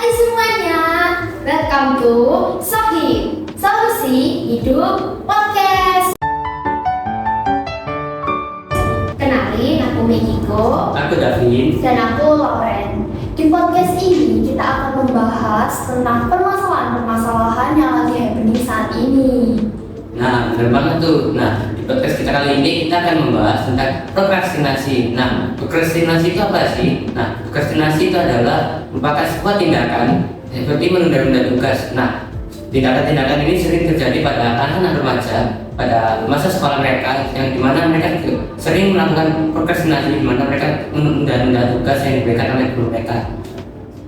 Hai semuanya, welcome to Sohi, Solusi Hidup Podcast. Kenalin, aku Mekiko, Aku Davin. dan aku Lauren. Di podcast ini kita akan membahas tentang permasalahan-permasalahan yang lagi happening saat ini. Nah, benar banget tuh. Nah, di podcast kita kali ini kita akan membahas tentang prokrastinasi. Nah, prokrastinasi itu apa sih? Nah, prokrastinasi itu adalah merupakan sebuah tindakan seperti menunda-nunda tugas. Nah, tindakan-tindakan ini sering terjadi pada anak-anak remaja pada masa sekolah mereka, yang dimana mereka sering melakukan prokrastinasi, dimana mereka menunda-nunda tugas yang diberikan oleh guru mereka.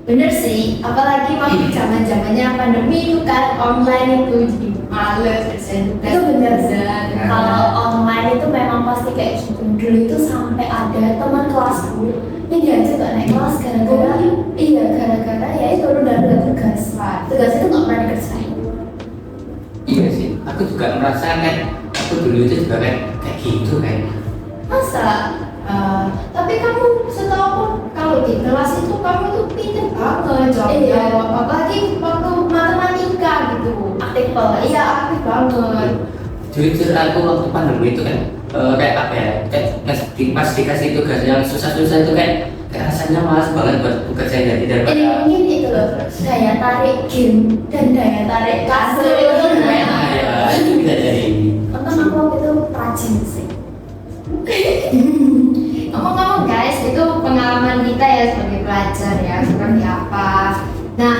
Bener sih, apalagi waktu zaman-zamannya pandemi itu kan online itu jadi males kerjain tugas. Itu bener sih. Kalau online itu memang pasti kayak gitu. Dulu itu sampai ada teman kelasku yang diajak gak naik kelas gara-gara ya itu udah tugas. Tugas itu nggak pernah dikerjain. Iya sih, aku juga merasa aku dulu itu juga kayak gitu kayaknya. Masa? Tapi kamu setahu aku kalau di kelas itu kamu tuh pinter banget jawab. Apalagi waktu matematika gitu. Aktif banget. Iya, aktif banget. Jujur aku waktu pandemi itu kan kayak apa ya, pas dikasih tugas yang susah-susah itu kayak rasanya malas banget buat bekerja jadi daripada Mungkin itu loh, daya tarik game dan daya tarik kasur itu ya itu bisa jadi. untung aku waktu itu rajin sih. Ngomong-ngomong guys, itu pengalaman kita ya sebagai pelajar ya, seperti apa. Nah,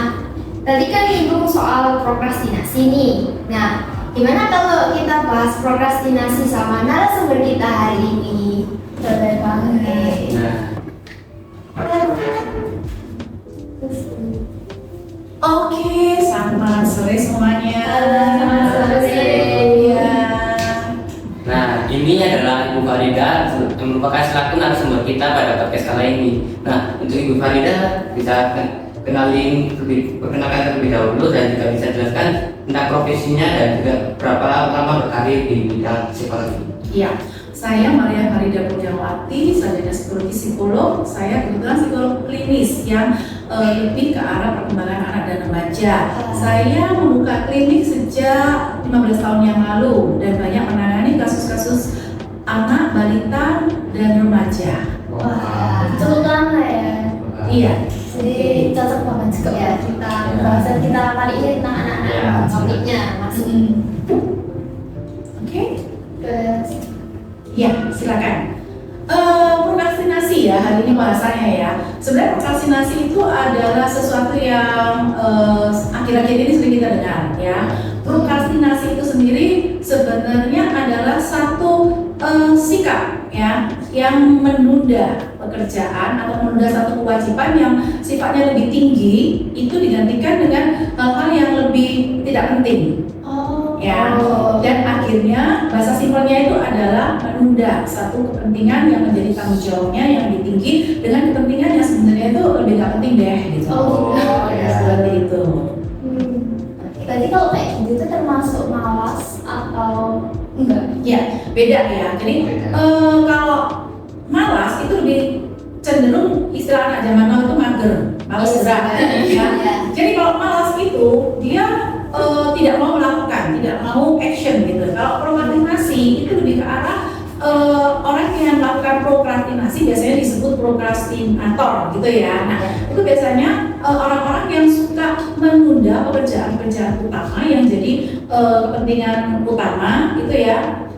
tadi kan nyinggung soal prokrastinasi nih. Nah, gimana kalau kita bahas prokrastinasi sama narasumber kita hari ini? Boleh banget. Nah, Oke, selamat sore semuanya. Selamat sore. Iya. nah ini adalah Ibu Farida yang merupakan selaku narasumber kita pada podcast kali ini. Nah, untuk Ibu Farida bisa perkenalkan terlebih dahulu dan juga bisa jelaskan tentang profesinya dan juga berapa lama berkarir di bidang psikologi. Iya, saya Maria Farida Pujawati, sarjana psikologi psikolog. Saya kebetulan psikolog klinis yang lebih ke arah perkembangan anak dan remaja. Saya membuka klinik sejak 15 tahun yang lalu dan banyak menangani kasus-kasus anak, balita, dan remaja. Wah, cukup lama ya. Iya. Jadi cocok banget juga ya kita bahasan kita kali ini tentang anak-anak topiknya masih. Oke. Terus Ya, silakan. Prokrastinasi ya hari ini bahasanya ya. Sebenarnya prokrastinasi itu adalah sesuatu yang akhir-akhir ini sering kita dengar ya. Prokrastinasi itu sendiri sebenarnya adalah satu sikap ya yang menunda pekerjaan atau menunda satu kewajiban yang sifatnya lebih tinggi itu digantikan dengan hal-hal yang lebih tidak penting. Ya, dan akhirnya bahasa simpelnya itu adalah menunda satu kepentingan yang menjadi tanggung jawabnya yang lebih tinggi dengan kepentingan yang sebenarnya itu lebih gak penting deh gitu. ya. Seperti itu. Berarti kalau kayak gitu itu termasuk malas atau enggak? Ya, beda ya. Jadi kalau malas itu lebih cenderung istilah anak zaman now itu mager, malas gerak. Ya. Jadi kalau malas itu dia tidak mau melakukan, tidak mau action gitu. Kalau prokrastinasi itu lebih ke arah orang yang melakukan prokrastinasi biasanya disebut prokrastinator gitu ya. Nah, itu biasanya orang-orang yang suka menunda pekerjaan-pekerjaan utama yang jadi kepentingan utama gitu ya,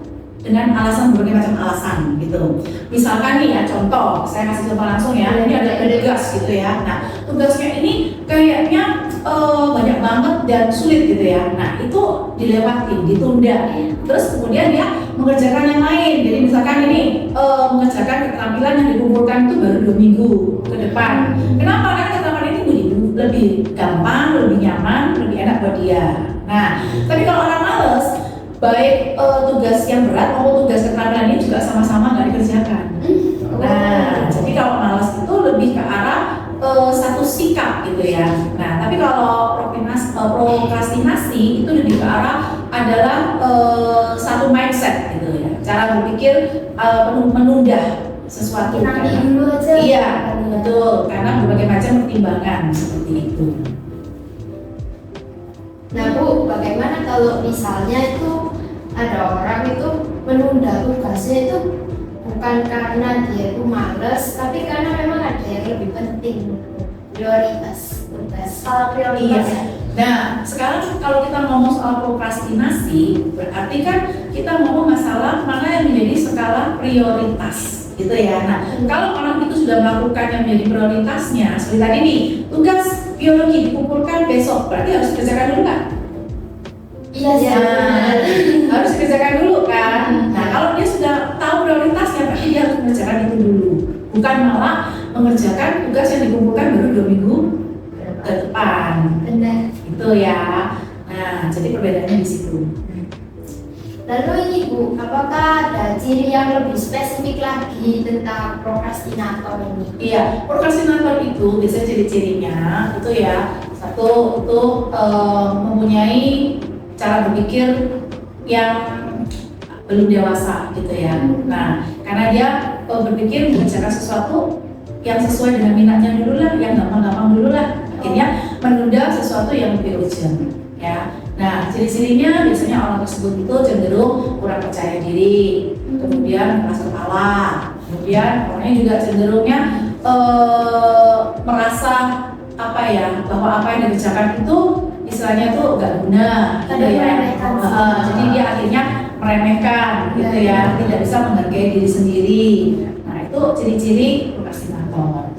dengan alasan berbagai macam alasan gitu. Misalkan nih ya contoh, saya kasih contoh langsung ya. Ini ada tugas gitu ya. Nah, tugasnya ini kayaknya banyak banget dan sulit gitu ya. Nah, itu dilewati, ditunda. Terus kemudian dia mengerjakan yang lain. Jadi misalkan ini mengerjakan keterampilan yang dikumpulkan itu baru 2 minggu ke depan. Kenapa? Karena keterampilan itu lebih gampang, lebih nyaman, lebih enak buat dia. Nah, tapi kalau orang males, baik tugas yang berat maupun tugas keterampilan ini juga sama-sama nggak dikerjakan. Nah, jadi kalau malas itu lebih ke arah satu sikap gitu ya. Nah, tapi kalau prokrastinasi itu lebih ke arah adalah satu mindset gitu ya. Cara berpikir menunda sesuatu. Nanti dulu aja. Iya, betul, karena berbagai macam pertimbangan seperti itu. Nah Bu, bagaimana kalau misalnya itu ada orang itu menunda tugasnya itu bukan karena dia itu males, tapi karena memang ada yang lebih penting, prioritas tugas. Kalau prioritas Iya. Nah, sekarang kalau kita ngomong soal prokrastinasi, berarti kan kita ngomong masalah mana yang menjadi skala prioritas, gitu ya. Nah, kalau orang itu sudah melakukan yang menjadi prioritasnya, seperti tadi nih, tugas biologi dikumpulkan besok, berarti harus dikerjakan dulu kan? Iya sih. Nah, harus dikerjakan dulu kan. Nah, kalau dia sudah tahu prioritasnya, berarti dia harus mengerjakan itu dulu, bukan malah mengerjakan tugas yang dikumpulkan baru 2 minggu ke depan. Benar. Itu ya. Nah, jadi perbedaannya di situ. Lalu ini Bu, apakah ada ciri yang lebih spesifik lagi tentang prokrastinator ini? Iya, prokrastinator itu biasanya ciri-cirinya itu ya, satu itu mempunyai cara berpikir yang belum dewasa gitu ya. Nah, karena dia berpikir mengerjakan sesuatu yang sesuai dengan minatnya dulu lah, yang gampang-gampang dulu lah. Akhirnya menunda sesuatu yang lebih urgent ya. Nah, ciri-cirinya biasanya orang tersebut itu cenderung kurang percaya diri, kemudian keras kepala, kemudian orangnya juga cenderungnya merasa apa ya, bahwa apa yang dikerjakan itu istilahnya tuh gak guna gitu ya. Jadi dia akhirnya meremehkan gitu ya, tidak bisa menghargai diri sendiri. Nah, itu ciri-ciri prokrastinator.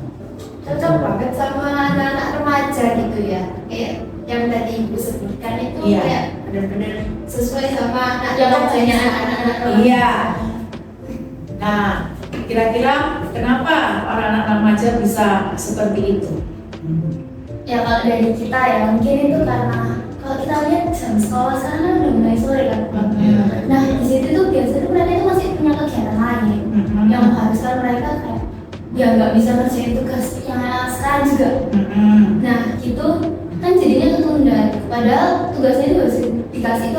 Cocok banget sama anak-anak remaja gitu ya, kayak yang tadi Ibu sebutkan itu. Iya. Kayak benar-benar sesuai sama anak Yang remajanya anak-anak remaja. Iya. Nah, kira-kira kenapa para anak remaja bisa seperti itu? Ya kalau dari kita ya mungkin itu karena kalau kita lihat jam sekolah sekarang kan udah mulai sore kan. Nah di situ tuh biasanya mereka itu masih punya kegiatan lain yang mengharuskan mereka kayak ya nggak bisa ngerjain tugasnya sekarang juga. Nah gitu kan jadinya ketunda. Padahal tugasnya itu harus dikasih itu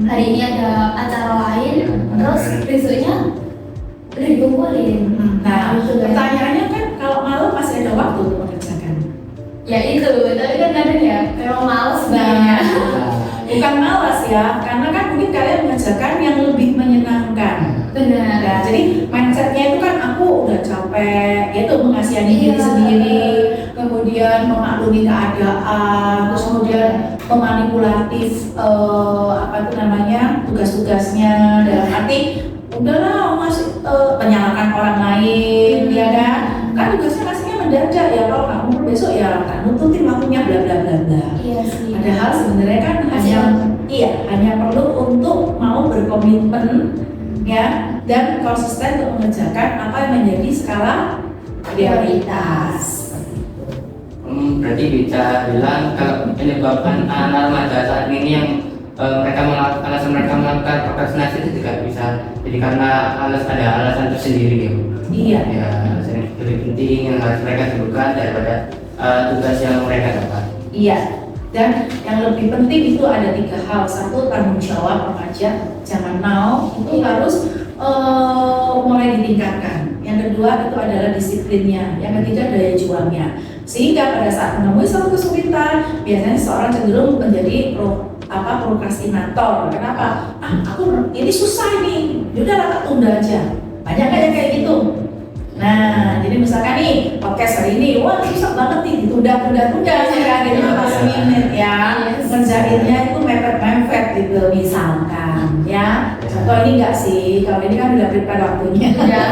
hari ini ada acara lain, terus besoknya udah dikumpulin. Nah, gitu kan. pertanyaannya kan kalau malam masih ada waktu untuk mengerjakan. Ya itu, tapi kan kadang ya memang males sebenarnya. Bukan malas ya, karena kan mungkin kalian mengerjakan yang lebih menyenangkan. Benar. Nah, jadi mindsetnya itu kan aku udah capek, yaitu mengasihani diri Iya. sendiri, kemudian memaklumi keadaan, terus kemudian memanipulatif apa itu namanya tugas-tugasnya dalam arti udahlah masih menyalahkan orang lain, ya kan tugasnya kasihnya mendadak ya, kalau nggak kumpul besok ya kan nutupin waktunya bla bla bla bla. Iya sih. Padahal sebenarnya kan hanya perlu untuk mau berkomitmen ya dan konsisten untuk mengerjakan apa yang menjadi skala prioritas. Berarti bisa bilang kalau menyebabkan anak remaja saat ini yang alasan mereka melakukan prokrastinasi itu juga bisa jadi karena ada alasan tersendiri ya. Iya. Ya, alasan yang lebih penting yang harus mereka sebutkan daripada tugas yang mereka dapat. Iya. Dan yang lebih penting itu ada 3 hal. Satu, tanggung jawab remaja zaman now itu harus mulai ditingkatkan. Yang kedua itu adalah disiplinnya. Yang ketiga daya juangnya. Sehingga pada saat menemui suatu kesulitan, biasanya seorang cenderung menjadi prokrastinator. Kenapa? Aku ini susah nih, yaudah tak tunda aja. Banyak kan yang kayak gitu. Nah, jadi misalkan nih podcast hari ini, wah susah banget nih, ditunda-tunda sekarang ini pas minute ya. Ngerjainnya itu mepet-mepet gitu misalkan ya. Contoh ini enggak sih, kalau ini kan udah prepare waktunya. Ya.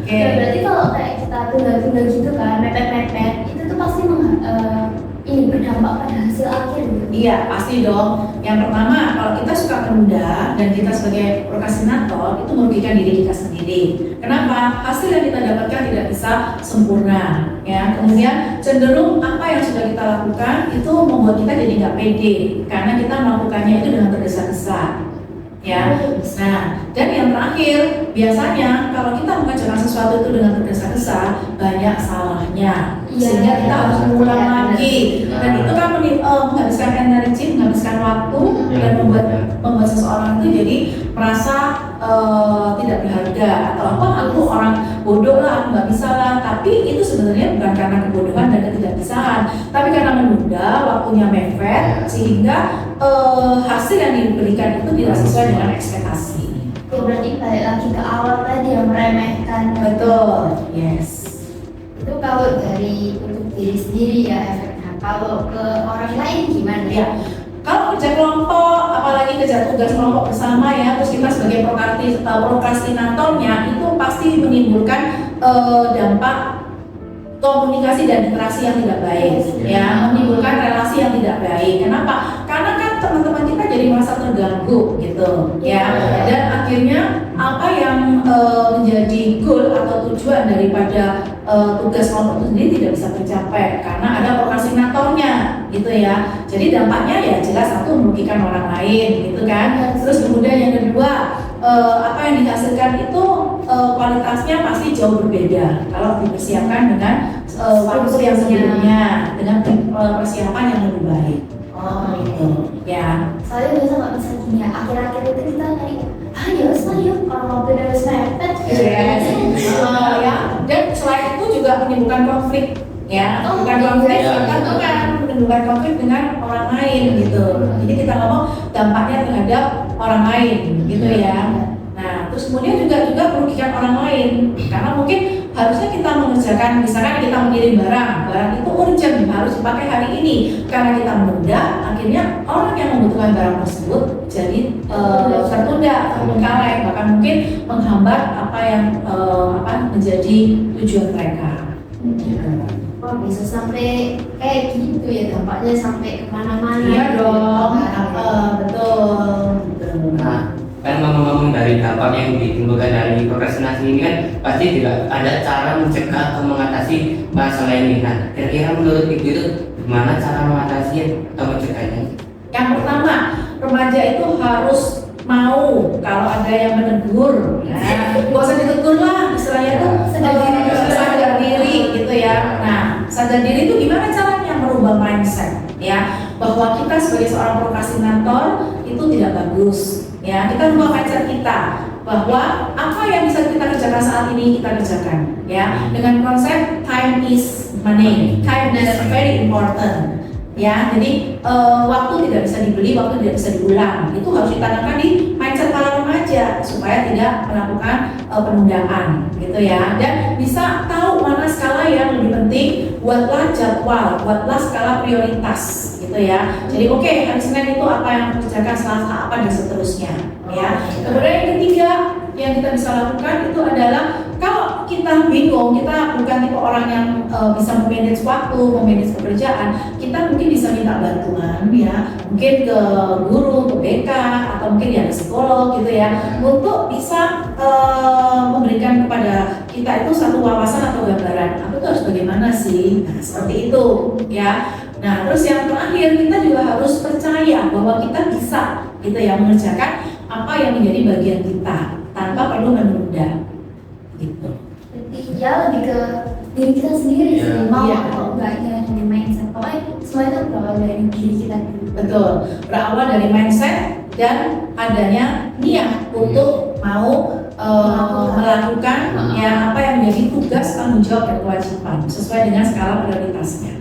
Oke. Ya, berarti kalau kayak kita tunda-tunda gitu kan, mepet-mepet, itu tuh pasti ini berdampak pada hasil akhir gitu. Iya, pasti dong. Yang pertama, kalau kita suka menunda dan kita sebagai prokrastinator itu merugikan diri kita sendiri. Kenapa? Hasil yang kita dapatkan tidak bisa sempurna. Ya, kemudian cenderung apa yang sudah kita lakukan itu membuat kita jadi nggak pede karena kita melakukannya itu dengan tergesa-gesa. ya. Nah, dan yang terakhir, biasanya kalau kita mengerjakan sesuatu itu dengan tergesa-gesa, banyak salahnya, sehingga kita harus mengulang lagi. Dan itu kan menghabiskan energi, menghabiskan waktu, dan membuat seseorang itu jadi merasa tidak berharga, atau apa, aku orang bodoh lah, aku nggak bisa lah. Tapi itu sebenarnya bukan karena kebodohan dan ketidakbisaan, tapi karena menunda, waktunya mepet, sehingga hasil yang diberikan itu tidak sesuai dengan ekspektasi. Ya, berarti balik lagi ke awal tadi yang meremehkan. Betul, yes. Itu kalau dari untuk diri sendiri ya efeknya. Kalau ke orang lain gimana? Ya, kalau kerja kelompok, apalagi kerja tugas kelompok bersama ya, terus kita sebagai prokrastinatornya itu pasti menimbulkan dampak komunikasi dan interaksi yang tidak baik, ya, menimbulkan relasi yang tidak baik. Kenapa? Karena kan teman-teman kita jadi merasa terganggu gitu, ya. Dan akhirnya apa yang menjadi goal atau tujuan daripada tugas kelompok itu sendiri tidak bisa tercapai karena ada prokrastinatornya, gitu ya. Jadi dampaknya ya jelas satu merugikan orang lain, gitu kan. Terus kemudian yang kedua, apa yang dihasilkan itu kualitasnya pasti jauh berbeda kalau dipersiapkan dengan waktu yang sebelumnya dengan persiapan yang lebih baik. Oh Gitu, ya. soalnya biasa nggak bisa gini ya, akhir-akhir itu kita kayak ayo orang waktu udah harus mepet gitu Yes. Ya. Dan selain itu juga menimbulkan konflik, ya. Oh, Bukan konflik, iya. kita tuh kan menimbulkan konflik dengan orang lain gitu. Jadi kita ngomong dampaknya terhadap orang lain, gitu ya. Nah, terus kemudian juga merugikan orang lain karena mungkin harusnya kita mengerjakan, misalkan kita mengirim barang itu urgent, harus dipakai hari ini. Karena kita menunda, akhirnya orang yang membutuhkan barang tersebut jadi tertunda, terbengkalai, bahkan mungkin menghambat apa yang menjadi tujuan mereka. Wah bisa sampai kayak gitu ya, dampaknya sampai kemana-mana. Iya dong, betul. Nah, kan ngomong-ngomong dari dampak yang ditimbulkan dari prokrastinasi ini kan pasti juga ada cara mencegah atau mengatasi masalah ini. Nah, kira-kira menurut Ibu itu gimana cara mengatasi atau mencegahnya? Yang pertama, remaja itu harus mau kalau ada yang menegur. Nah, nggak usah ditegur lah, istilahnya itu sadar diri gitu ya. Nah, sadar diri itu gimana caranya? Merubah mindset, ya, bahwa kita sebagai seorang prokrastinator itu tidak bagus. Ya, kita rubah mindset kita bahwa apa yang bisa kita kerjakan saat ini kita kerjakan, ya, dengan konsep time is money, time is very important, ya. Jadi waktu tidak bisa dibeli, waktu tidak bisa diulang. Itu harus ditanamkan di mindset para remaja supaya tidak melakukan penundaan, gitu ya. Dan bisa tahu mana skala yang lebih penting, buatlah jadwal, buatlah skala prioritas, gitu ya. Jadi oke, hari Senin itu apa yang kerjakan, Selasa apa dan seterusnya, ya. Kemudian yang ketiga yang kita bisa lakukan itu adalah kalau kita bingung, kita bukan tipe orang yang bisa memanage waktu, memanage pekerjaan, kita mungkin bisa minta bantuan, ya, mungkin ke guru, ke BK, atau mungkin ya ke psikolog, gitu ya, untuk bisa memberikan kepada kita itu satu wawasan atau gambaran, aku tuh harus bagaimana sih, nah, seperti itu, ya. Nah, terus yang terakhir kita juga harus percaya bahwa kita bisa, gitu ya, mengerjakan apa yang menjadi bagian kita tanpa perlu menunda, gitu. Jadi ya lebih ke diri kita sendiri sih, mau Iya. atau enggaknya dari mindset. Pokoknya semua itu berawal dari diri kita dulu. Betul, berawal dari mindset dan adanya niat untuk mau melakukan ya apa yang menjadi tugas, tanggung jawab dan kewajiban sesuai dengan skala prioritasnya.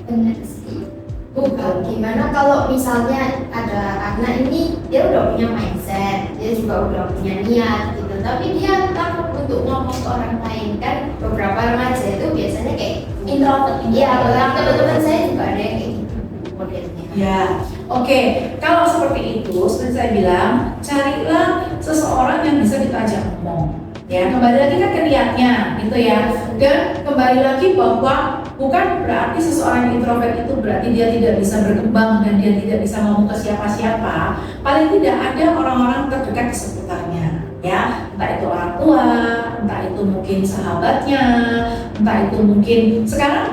Benar sih. Gimana kalau misalnya ada anak ini dia udah punya mindset, dia juga udah punya niat gitu, tapi dia takut untuk ngomong ke orang lain. Kan beberapa remaja itu biasanya kayak introvert. Iya, teman-teman saya juga ada yang kayak gitu modelnya. Ya, oke. Kalau seperti itu, seperti saya bilang, carilah seseorang yang bisa kita ajak ngomong. Ya, kembali lagi kan ke niatnya, gitu ya. Dan kembali lagi bahwa bukan berarti seseorang yang introvert itu berarti dia tidak bisa berkembang dan dia tidak bisa ngomong ke siapa-siapa. Paling tidak ada orang-orang terdekat di sekitarnya, ya. Entah itu orang tua, entah itu mungkin sahabatnya, entah itu mungkin sekarang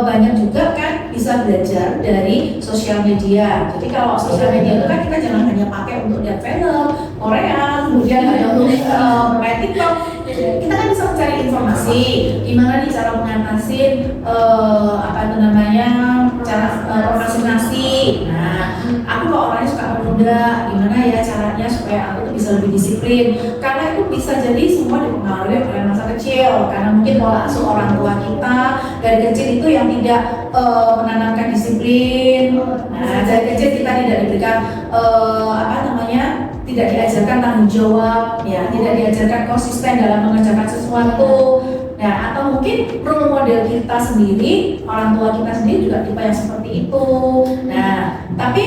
banyak juga kan bisa belajar dari sosial media. Jadi kalau sosial media itu kan kita jangan hanya pakai untuk lihat film Korea, kemudian hanya untuk main TikTok. Kita kan bisa mencari informasi gimana nih cara mengatasi apa itu namanya cara prokrastinasi. Nah, aku kok orangnya suka menunda, gimana ya caranya supaya aku tuh bisa lebih disiplin? Karena itu bisa jadi semua dipengaruhi oleh masa kecil, karena mungkin pola asuh orang tua kita dari kecil itu yang tidak menanamkan disiplin. Nah, dari kecil kita tidak diberikan apa namanya, tidak diajarkan tanggung jawab, ya, tidak diajarkan konsisten dalam mengerjakan sesuatu. Nah, atau mungkin role model kita sendiri, orang tua kita sendiri juga tipe yang seperti itu. Nah, tapi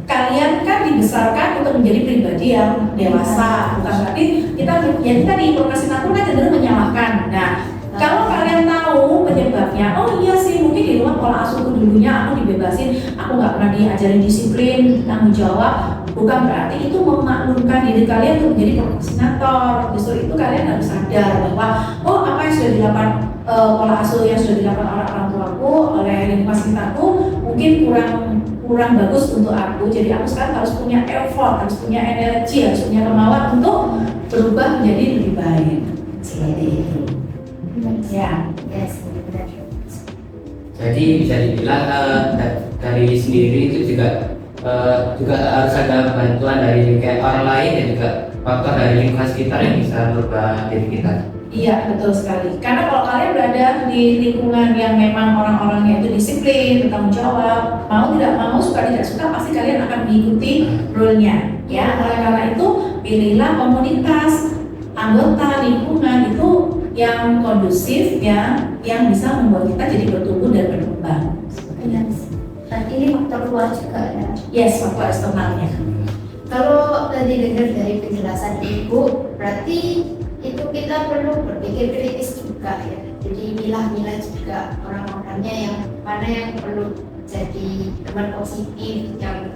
kalian kan dibesarkan untuk menjadi pribadi yang dewasa, bukan berarti kita yang tadi prokrastinator kan cenderung menyalahkan. Nah, kalau kalian tahu penyebabnya, oh iya sih mungkin di rumah pola asuhku dulunya aku dibebasin, aku nggak pernah diajarin disiplin, tanggung jawab, bukan berarti itu memaklumkan diri kalian untuk menjadi prokrastinator. Justru itu kalian harus sadar bahwa oh apa yang sudah dilakukan pola asuh yang sudah dilakukan oleh orang tuaku, oleh lingkungan sekitarku mungkin kurang bagus untuk aku. Jadi aku sekarang harus punya effort, harus punya energi, harus punya kemauan untuk berubah menjadi lebih baik. Seperti itu. Ya, Yes, benar. Jadi bisa dibilang dari sendiri itu juga harus ada bantuan dari kayak orang lain dan juga faktor dari lingkungan sekitar yang bisa merubah diri kita. iya betul sekali. Karena kalau kalian berada di lingkungan yang memang orang-orangnya itu disiplin, bertanggung jawab, mau tidak mau, suka tidak suka, pasti kalian akan mengikuti rule-nya. Ya, oleh karena itu pilihlah komunitas, anggota lingkungan itu yang kondusif, yang bisa membuat kita jadi bertumbuh dan berkembang. Yes. Dan ini faktor luar juga ya. Yes, faktor eksternalnya. Kalau tadi dengar dari penjelasan Ibu, berarti itu kita perlu berpikir kritis juga ya. Jadi milah-milah juga orang-orangnya yang mana yang perlu jadi teman positif yang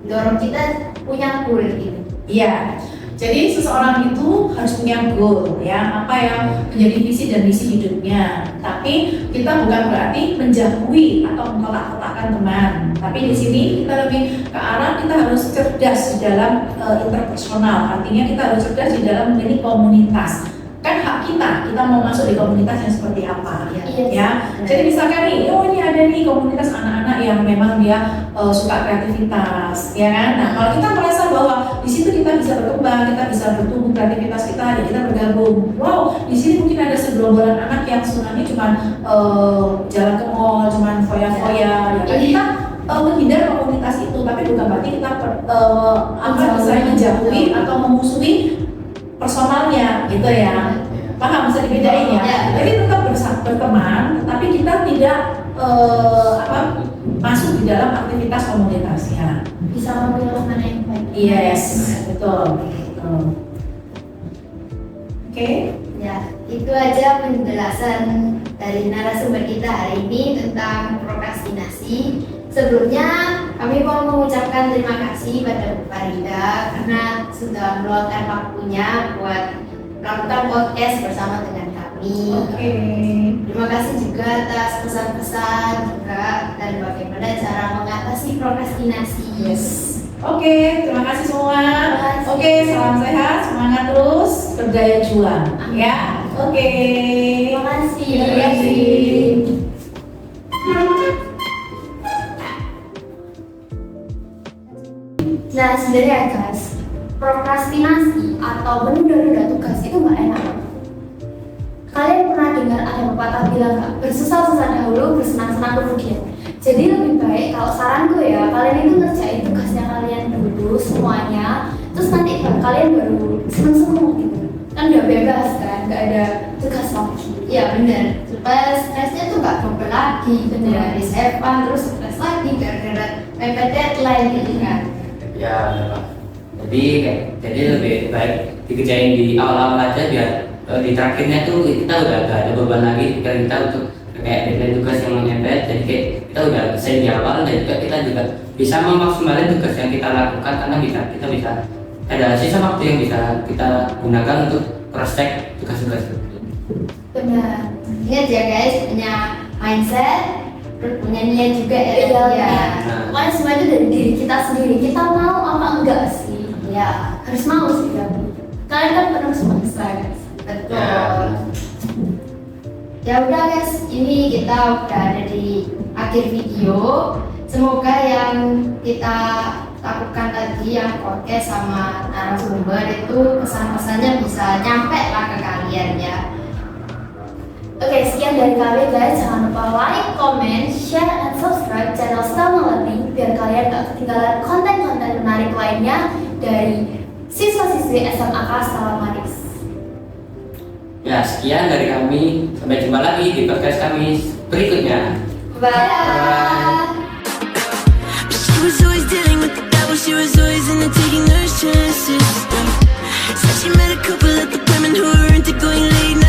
dorong kita punya goal gitu. Iya. Jadi seseorang itu harus punya goal, ya, apa yang menjadi visi dan misi hidupnya. Tapi kita bukan berarti menjauhi atau mengkotak-kotakkan teman. Tapi di sini kita lebih ke arah kita harus cerdas di dalam interpersonal. Artinya kita harus cerdas di dalam memilih komunitas. Kan hak kita mau masuk di komunitas yang seperti apa, ya. Jadi misalkan nih, oh ini ada nih komunitas anak-anak yang memang dia suka kreativitas, ya kan. Nah, kalau kita merasa bahwa di situ kita bisa berkembang, kita bisa bertumbuh kreativitas kita, ya kita bergabung. Wow, di sini mungkin ada segerombolan anak yang senangnya cuma jalan ke mall, cuma foya-foya, ya kan. Kita menghindar komunitas itu, tapi bukan berarti kita bisa menjauhi atau memusuhi personalnya, gitu ya. Paham, bisa dibedain ya. Jadi tetap berteman, tapi kita tidak masuk di dalam aktivitas komunitasnya. Bisa memilih mana yang baik. Yes, betul. Oke. Ya, itu aja penjelasan dari narasumber kita hari ini tentang prokrastinasi. Sebelumnya kami mau mengucapkan terima kasih pada Bu Farida karena sudah meluangkan waktunya buat melakukan podcast bersama dengan kami. Oke. Terima kasih juga atas pesan-pesan juga dan bagaimana cara mengatasi prokrastinasi. Yes. Oke, terima kasih semua. Oke, salam sehat, semangat terus, berdaya juang. Ya. Oke. Terima kasih. Terima kasih. Nah, sebenarnya guys, prokrastinasi atau menunda-nunda tugas itu nggak enak. Kalian pernah dengar ada pepatah bilang nggak, bersusah-susah dahulu, bersenang-senang kemudian. Jadi lebih baik kalau saranku ya, kalian itu ngerjain tugasnya kalian dulu semuanya, terus nanti kalian baru seneng-seneng gitu. Kan udah bebas kan, nggak ada tugas lagi. Ya bener, supaya stresnya tuh nggak double lagi, bener. Habis Evan terus stres lagi gara-gara mepet deadline gitu kan. Ya memang. Jadi lebih baik dikerjain di awal-awal aja biar di terakhirnya tuh kita udah gak ada beban lagi pikiran kita untuk kayak deadline tugas yang menyempet. Jadi kayak kita udah selesai di awal dan juga kita juga bisa memaksimalkan tugas yang kita lakukan karena kita bisa ada sisa waktu yang bisa kita gunakan untuk cross check tugas-tugas. Benar. Ingat ya guys, punya mindset, terus punya niat juga ya. Iya. Ya. Nah. Pokoknya semua itu dari diri kita sendiri. Kita mau apa enggak sih? Ya harus mau sih kan. Kalian kan penuh semesta guys. Betul. Ya. Ya udah guys, ini kita udah ada di akhir video. Semoga yang kita lakukan tadi, yang podcast sama narasumber itu pesan-pesannya bisa nyampe lah ke kalian ya. Oke, sekian dari kami guys. Jangan lupa like, comment, share, and subscribe channel Stamina Learning biar kalian gak ketinggalan konten-konten menarik lainnya dari siswa-siswi SMA Stella Maris. Ya, sekian dari kami. Sampai jumpa lagi di podcast kami berikutnya. Bye. She was always dealing with the devil, she was always into taking those chances. Said she met a couple of the women who were into going late night.